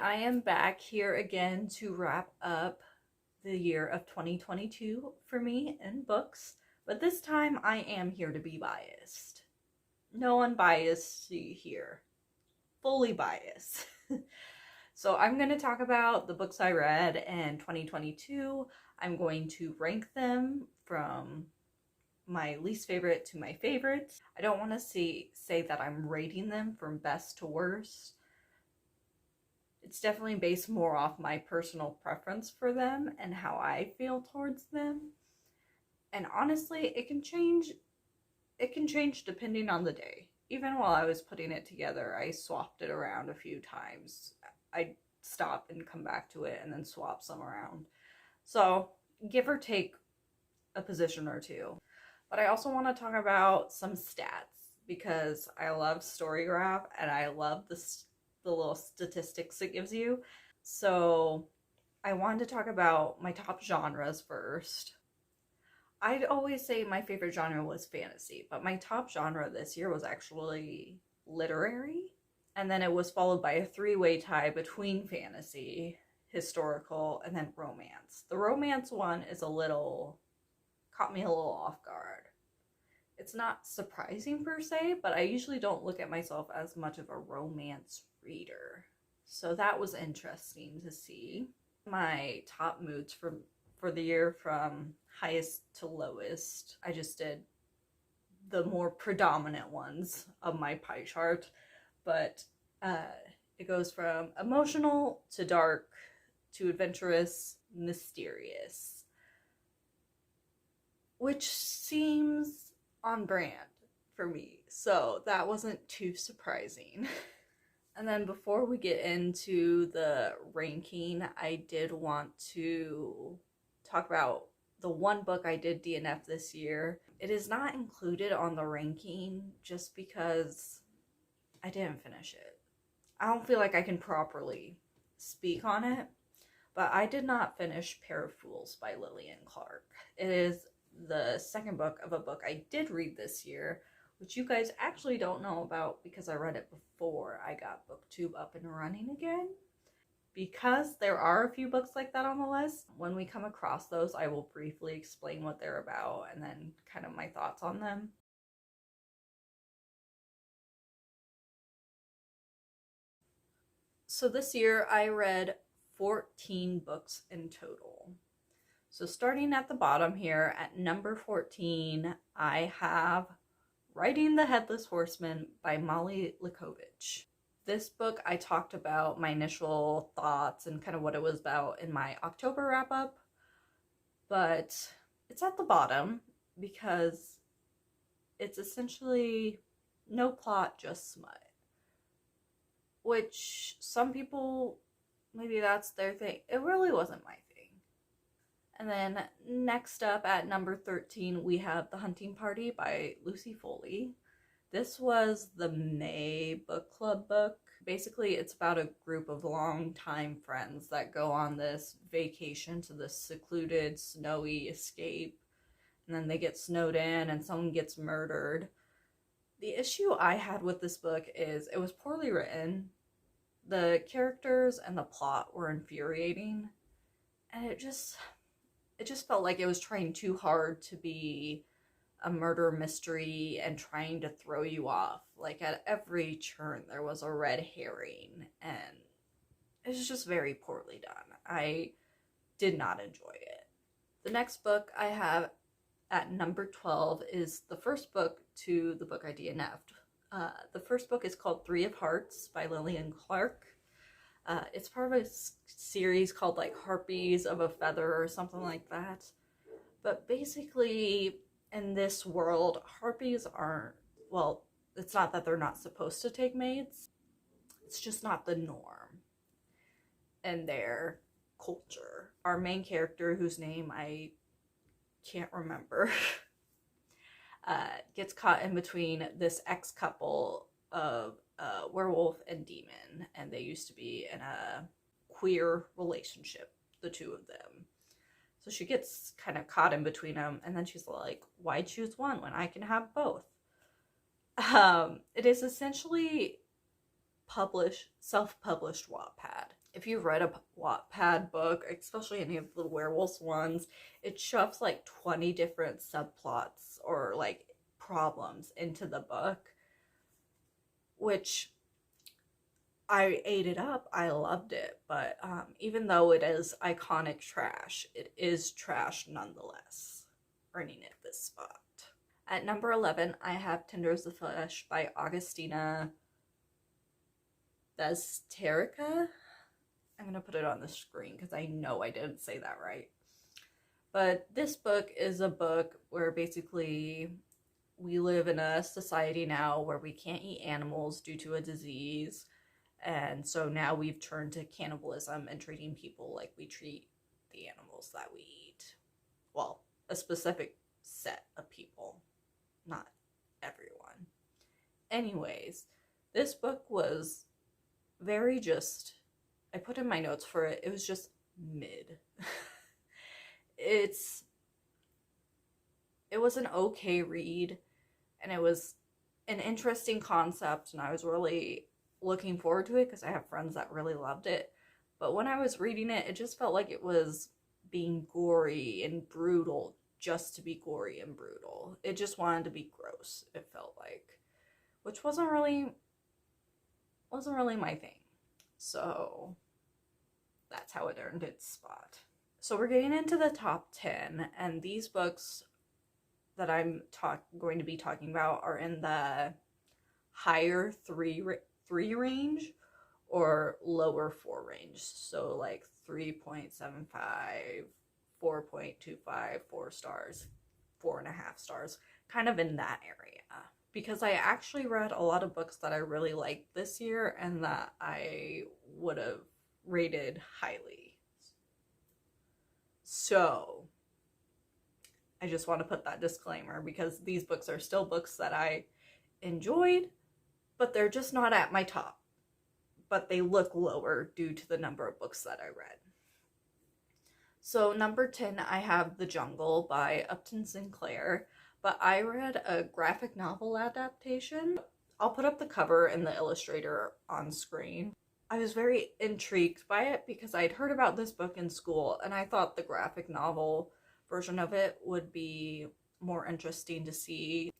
I am back here again to wrap up the year of 2022 for me in books, but this time I am here to be biased. No unbiased here, fully biased. So I'm going to talk about the books I read in 2022. I'm going to rank them from my least favorite to my favorite. I don't want to say that I'm rating them from best to worst. It's definitely based more off my personal preference for them and how I feel towards them. And honestly, it can change depending on the day. Even while I was putting it together, I swapped it around a few times. I'd stop and come back to it and then swap some around. So, give or take a position or two. But I also want to talk about some stats because I love StoryGraph and I love the little statistics it gives you. So I wanted to talk about my top genres first. I'd always say my favorite genre was fantasy, but my top genre this year was actually literary. And then it was followed by a three-way tie between fantasy, historical, and then romance. The romance one is caught me a little off guard. It's not surprising per se, but I usually don't look at myself as much of a romance reader. So that was interesting to see. My top moods for the year from highest to lowest. I just did the more predominant ones of my pie chart, but it goes from emotional to dark to adventurous, mysterious, which seems on brand for me, so that wasn't too surprising. And then before we get into the ranking, I did want to talk about the one book I did DNF this year. It is not included on the ranking just because I didn't finish it. I don't feel like I can properly speak on it, but I did not finish Pair of Fools by Lillian Clark. It is the second book of a book I did read this year, which you guys actually don't know about because I read it before I got BookTube up and running again. Because there are a few books like that on the list, when we come across those, I will briefly explain what they're about and then kind of my thoughts on them. So this year I read 14 books in total. So starting at the bottom here at number 14, I have Riding the Headless Horseman by Molly Likovich. This book I talked about my initial thoughts and kind of what it was about in my October wrap-up, but it's at the bottom because it's essentially no plot, just smut. Which some people, maybe that's their thing. It really wasn't my thing. And then next up at number 13, we have The Hunting Party by Lucy Foley. This was the May book club book. Basically, it's about a group of longtime friends that go on this vacation to this secluded, snowy escape. And then they get snowed in and someone gets murdered. The issue I had with this book is it was poorly written. The characters and the plot were infuriating. And it just felt like it was trying too hard to be a murder mystery and trying to throw you off. Like at every turn there was a red herring and it was just very poorly done. I did not enjoy it. The next book I have at number 12 is the first book to the book I DNF'd. The first book is called Three of Hearts by Lillian Clark. It's part of a series called like Harpies of a Feather or something like that. But basically in this world, harpies aren't, well, it's not that they're not supposed to take mates. It's just not the norm in their culture. Our main character, whose name I can't remember, gets caught in between this ex-couple of werewolf and demon, and they used to be in a queer relationship, the two of them. So she gets kind of caught in between them, and then she's like, why choose one when I can have both? It is essentially self-published Wattpad. if you've read a Wattpad book, especially any of the werewolves ones, it shoves like 20 different subplots or like problems into the book, which I ate it up. I loved it. But even though it is iconic trash, it is trash nonetheless, earning it this spot. At number 11, I have Tender as the Flesh by Augustina Bezterrica. I'm going to put it on the screen because I know I didn't say that right. But this book is a book where basically we live in a society now where we can't eat animals due to a disease. And so now we've turned to cannibalism and treating people like we treat the animals that we eat. Well, a specific set of people, not everyone. Anyways, this book was very just, I put in my notes for it, it was just mid. It was an okay read, and it was an interesting concept, and I was really looking forward to it because I have friends that really loved it. But when I was reading it, it just felt like it was being gory and brutal just to be gory and brutal. It just wanted to be gross, it felt like, which wasn't really my thing. So that's how it earned its spot. So we're getting into the top 10, and these books that I'm going to be talking about are in the higher 3 range or lower 4 range. So like 3.75, 4.25, 4 stars, 4.5 stars, kind of in that area. Because I actually read a lot of books that I really liked this year and that I would have rated highly. So I just want to put that disclaimer because these books are still books that I enjoyed, but they're just not at my top. But they look lower due to the number of books that I read. So number 10, I have The Jungle by Upton Sinclair, but I read a graphic novel adaptation. I'll put up the cover and the illustrator on screen. I was very intrigued by it because I'd heard about this book in school, and I thought the graphic novel version of it would be more interesting to see.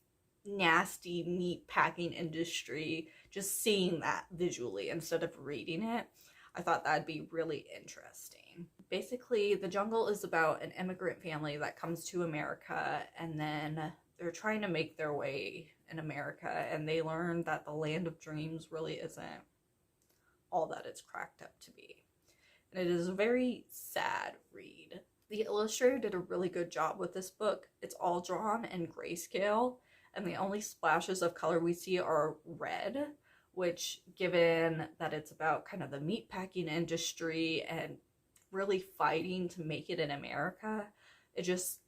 Nasty meat packing industry, just seeing that visually instead of reading it, I thought that'd be really interesting. Basically, The Jungle is about an immigrant family that comes to America, and then they're trying to make their way in America, and they learn that the land of dreams really isn't all that it's cracked up to be. And it is a very sad read. The illustrator did a really good job with this book. It's all drawn in grayscale, and the only splashes of color we see are red, which, given that it's about kind of the meatpacking industry and really fighting to make it in America, it just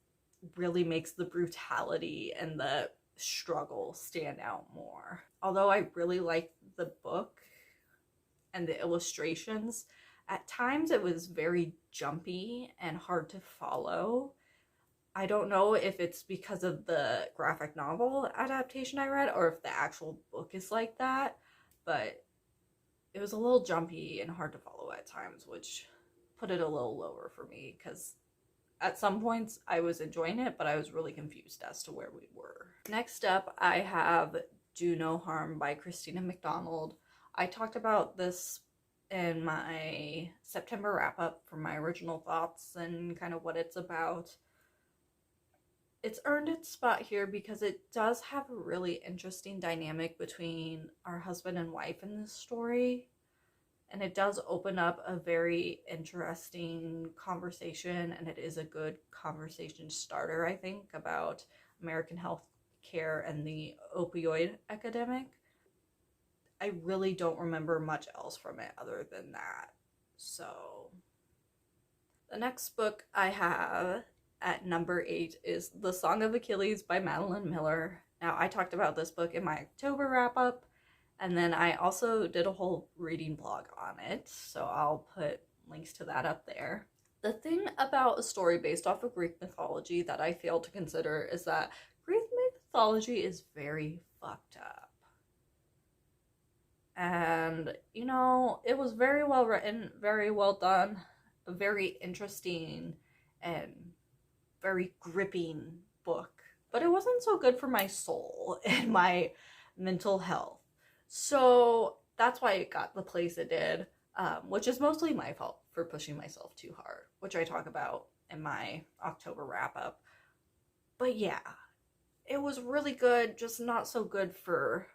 really makes the brutality and the struggle stand out more. Although I really liked the book and the illustrations, at times it was very jumpy and hard to follow. I don't know if it's because of the graphic novel adaptation I read or if the actual book is like that, but it was a little jumpy and hard to follow at times, which put it a little lower for me because at some points I was enjoying it, but I was really confused as to where we were. Next up, I have Do No Harm by Christina McDonald. I talked about this in my September wrap-up for my original thoughts and kind of what it's about. It's earned its spot here because it does have a really interesting dynamic between our husband and wife in this story. And it does open up a very interesting conversation, and it is a good conversation starter, I think, about American health care and the opioid epidemic. I really don't remember much else from it other than that. So the next book I have at number 8 is The Song of Achilles by Madeline Miller. Now, I talked about this book in my October wrap-up, and then I also did a whole reading blog on it, so I'll put links to that up there. The thing about a story based off of Greek mythology that I fail to consider is that Greek mythology is very fucked up. And, you know, it was very well written, very well done, a very interesting and very gripping book. But it wasn't so good for my soul and my mental health. So that's why it got the place it did, which is mostly my fault for pushing myself too hard, which I talk about in my October wrap up. But yeah, it was really good, just not so good for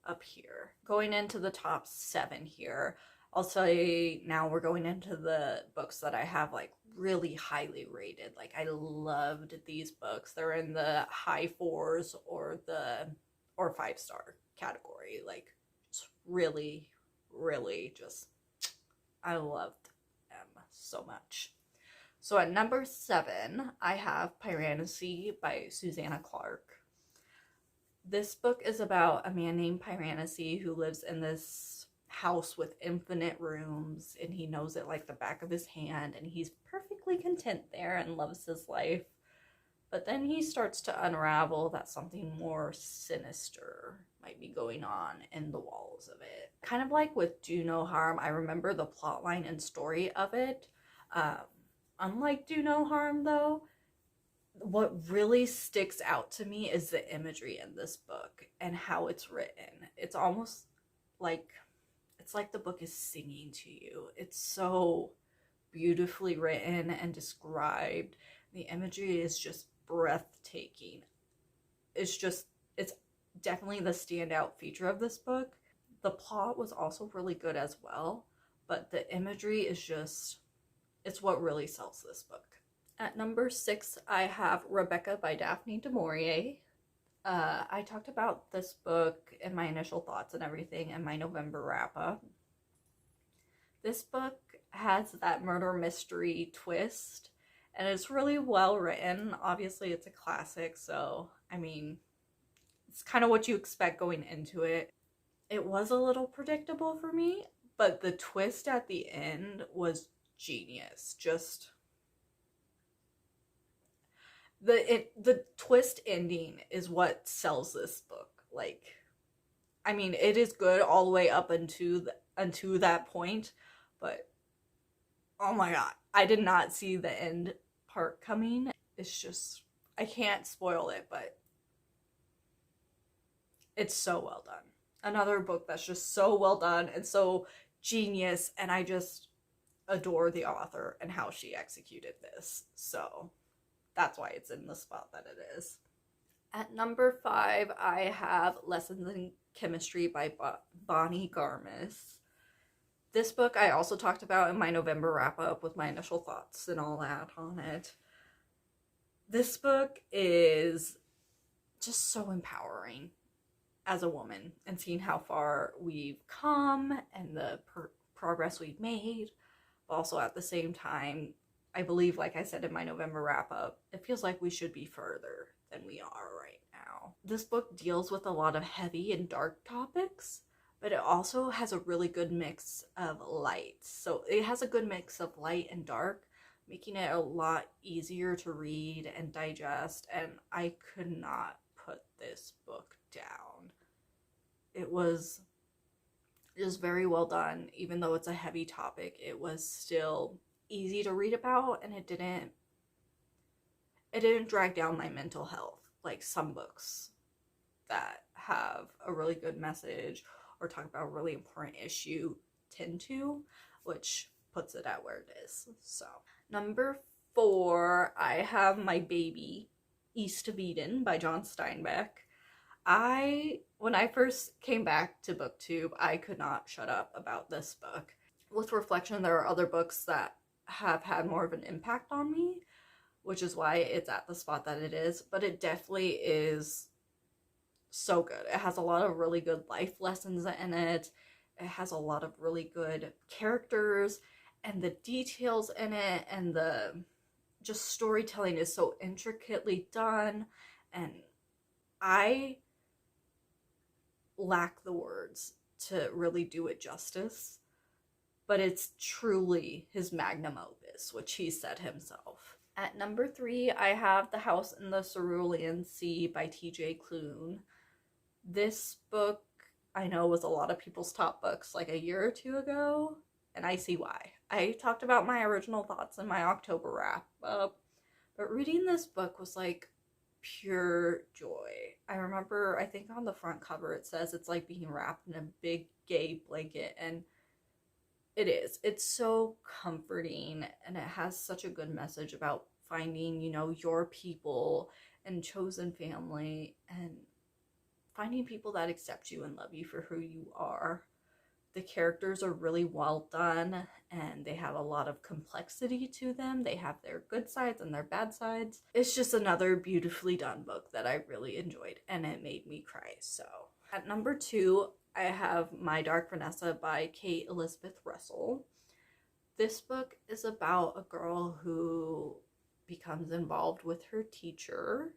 up here. Going into the top 7 here, I'll say now we're going into the books that I have like really highly rated. Like I loved these books. They're in the high 4s or 5-star category. Like it's really, really just, I loved them so much. So at number 7, I have Piranesi by Susanna Clark. This book is about a man named Piranesi who lives in this house with infinite rooms, and he knows it like the back of his hand, and he's perfectly content there and loves his life. But then he starts to unravel that something more sinister might be going on in the walls of it. Kind of like with Do No Harm, I remember the plotline and story of it. Unlike Do No Harm, though, what really sticks out to me is the imagery in this book and how it's written. It's almost like, it's like the book is singing to you. It's so beautifully written and described. The imagery is just breathtaking. It's definitely the standout feature of this book. The plot was also really good as well, but the imagery is just, it's what really sells this book. At number 6, I have Rebecca by Daphne du Maurier. I talked about this book and my initial thoughts and everything in my November wrap-up. This book has that murder mystery twist, and it's really well written. Obviously, it's a classic, so, I mean, it's kind of what you expect going into it. It was a little predictable for me, but the twist at the end was genius. Just the twist ending is what sells this book. Like, I mean, it is good all the way up unto that point, but oh my god, I did not see the end part coming. It's just, I can't spoil it, but it's so well done. Another book that's just so well done and so genius, and I just adore the author and how she executed this. So that's why it's in the spot that it is. At number 5, I have Lessons in Chemistry by Bonnie Garmis. This book I also talked about in my November wrap-up with my initial thoughts and all that on it. This book is just so empowering as a woman, and seeing how far we've come and the progress we've made, but also at the same time, I believe, like I said in my November wrap-up, it feels like we should be further than we are right now. This book deals with a lot of heavy and dark topics, but it also has a really good mix of light. So it has a good mix of light and dark, making it a lot easier to read and digest, and I could not put this book down. It was just very well done. Even though it's a heavy topic, it was still easy to read about, and it didn't drag down my mental health like some books that have a really good message or talk about a really important issue tend to, which puts it at where it is. So number 4, I have My Baby, East of Eden by John Steinbeck. When I first came back to BookTube, I could not shut up about this book. With reflection, there are other books that have had more of an impact on me, which is why it's at the spot that it is, but it definitely is so good. It has a lot of really good life lessons in it. It has a lot of really good characters, and the details in it and the just storytelling is so intricately done, and I lack the words to really do it justice, but it's truly his magnum opus, which he said himself. At number 3, I have The House in the Cerulean Sea by T.J. Klune. This book I know was a lot of people's top books like a year or two ago, and I see why. I talked about my original thoughts in my October wrap up, but reading this book was like pure joy. I remember, I think on the front cover it says it's like being wrapped in a big gay blanket, and it is. It's so comforting, and it has such a good message about finding, you know, your people and chosen family, and finding people that accept you and love you for who you are. The characters are really well done, and they have a lot of complexity to them. They have their good sides and their bad sides. It's just another beautifully done book that I really enjoyed, and it made me cry. So at number 2, I have My Dark Vanessa by Kate Elizabeth Russell. This book is about a girl who becomes involved with her teacher,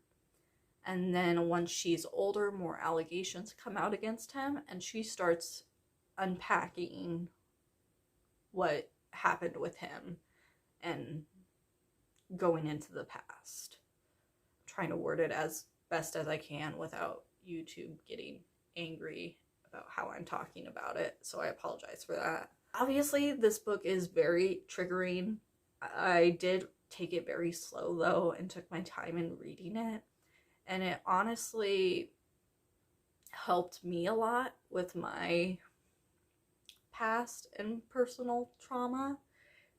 and then once she's older, more allegations come out against him, and she starts unpacking what happened with him and going into the past. I'm trying to word it as best as I can without YouTube getting angry about how I'm talking about it, so I apologize for that. Obviously, this book is very triggering. I did take it very slow though and took my time in reading it, and it honestly helped me a lot with my past and personal trauma.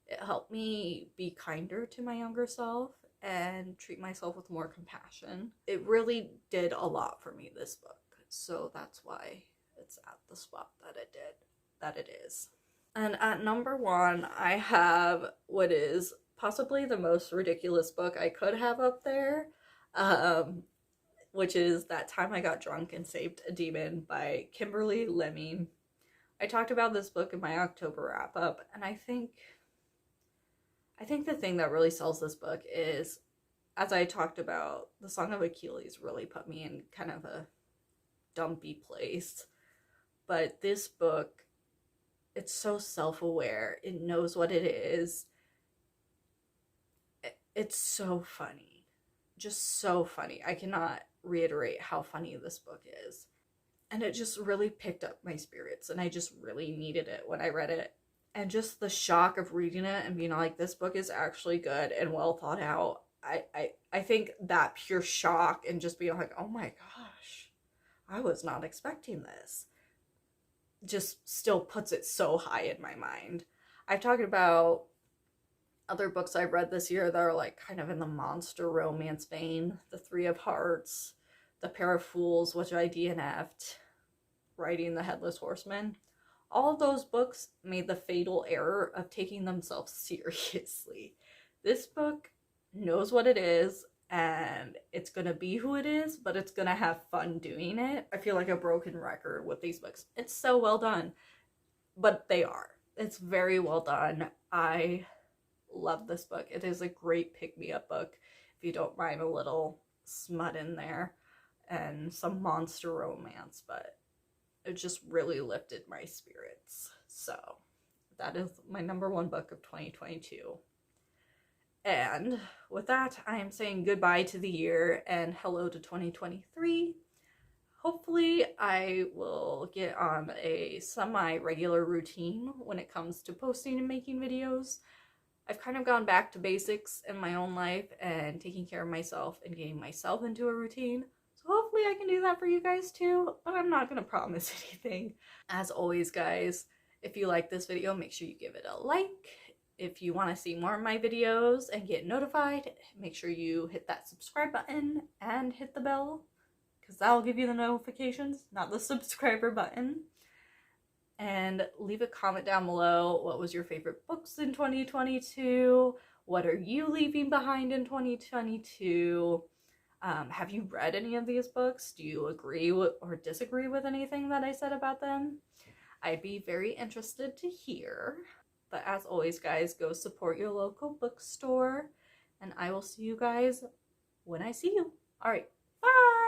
It helped me be kinder to my younger self and treat myself with more compassion. It really did a lot for me, this book, so that's why it's at the spot that it is. And at number 1, I have what is possibly the most ridiculous book I could have up there, which is That Time I Got Drunk and Saved a Demon by Kimberly Lemming. I talked about this book in my October wrap up, and I think the thing that really sells this book is, as I talked about, the Song of Achilles really put me in kind of a dumpy place. But this book, it's so self-aware. It knows what it is. It's so funny. Just so funny. I cannot reiterate how funny this book is. And it just really picked up my spirits, and I just really needed it when I read it. And just the shock of reading it and being like, this book is actually good and well thought out. I think that pure shock and just being like, oh my gosh, I was not expecting this, just still puts it so high in my mind. I've talked about other books I've read this year that are like kind of in the monster romance vein. The Three of Hearts, The Pair of Fools, which I DNF'd, Riding the Headless Horseman. All of those books made the fatal error of taking themselves seriously. This book knows what it is, and it's gonna be who it is, but it's gonna have fun doing it. I feel like a broken record with these books. It's so well done, but they are. It's very well done. I love this book. It is a great pick-me-up book if you don't mind a little smut in there and some monster romance, but it just really lifted my spirits. So that is my number 1 book of 2022. And with that, I am saying goodbye to the year and hello to 2023. Hopefully I will get on a semi-regular routine when it comes to posting and making videos. I've kind of gone back to basics in my own life and taking care of myself and getting myself into a routine. So hopefully I can do that for you guys too, but I'm not going to promise anything. As always, guys, if you like this video, make sure you give it a like. If you want to see more of my videos and get notified, make sure you hit that subscribe button and hit the bell, because that'll give you the notifications, not the subscriber button. And leave a comment down below. What was your favorite books in 2022? What are you leaving behind in 2022? Have you read any of these books? Do you agree with or disagree with anything that I said about them? I'd be very interested to hear. But as always, guys, go support your local bookstore, and I will see you guys when I see you. All right, bye!